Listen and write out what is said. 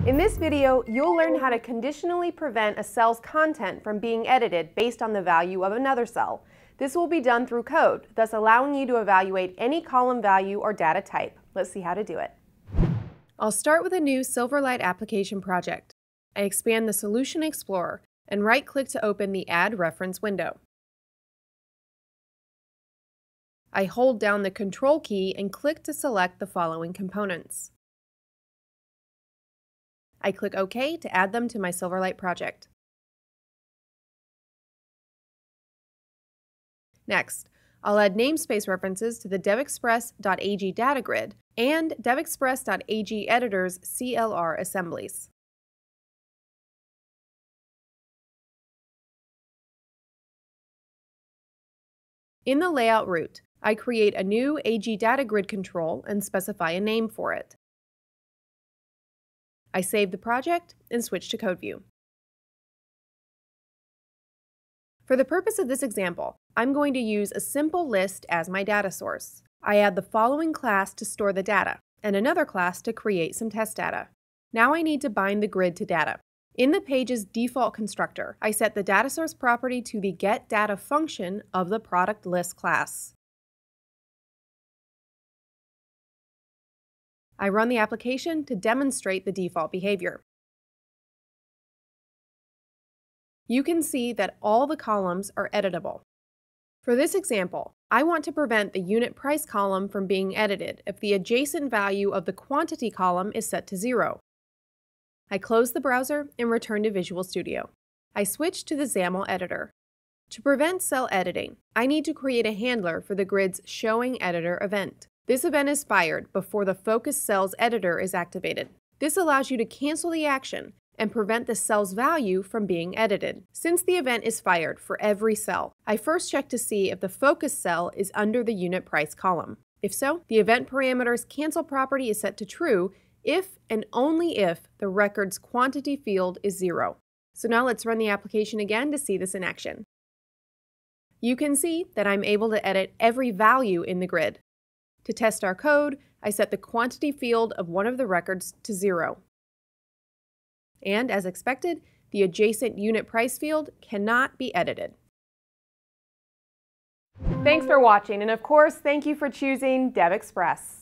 In this video, you'll learn how to conditionally prevent a cell's content from being edited based on the value of another cell. This will be done through code, thus allowing you to evaluate any column value or data type. Let's see how to do it. I'll start with a new Silverlight application project. I expand the Solution Explorer and right-click to open the Add Reference window. I hold down the Control key and click to select the following components. I click OK to add them to my Silverlight project. Next, I'll add namespace references to the DevExpress.ag data grid and DevExpress.ag editor's CLR assemblies. In the layout root, I create a new AG data grid control and specify a name for it. I save the project and switch to code view. For the purpose of this example, I'm going to use a simple list as my data source. I add the following class to store the data, and another class to create some test data. Now I need to bind the grid to data. In the page's default constructor, I set the data source property to the getData function of the product list class. I run the application to demonstrate the default behavior. You can see that all the columns are editable. For this example, I want to prevent the unit price column from being edited if the adjacent value of the quantity column is set to 0. I close the browser and return to Visual Studio. I switch to the XAML editor. To prevent cell editing, I need to create a handler for the grid's Showing Editor event. This event is fired before the focus cell's editor is activated. This allows you to cancel the action and prevent the cell's value from being edited. Since the event is fired for every cell, I first check to see if the focus cell is under the unit price column. If so, the event parameter's cancel property is set to true if and only if the record's quantity field is 0. So now let's run the application again to see this in action. You can see that I'm able to edit every value in the grid. To test our code, I set the quantity field of one of the records to 0. And as expected, the adjacent unit price field cannot be edited. Thanks for watching, and of course, thank you for choosing DevExpress.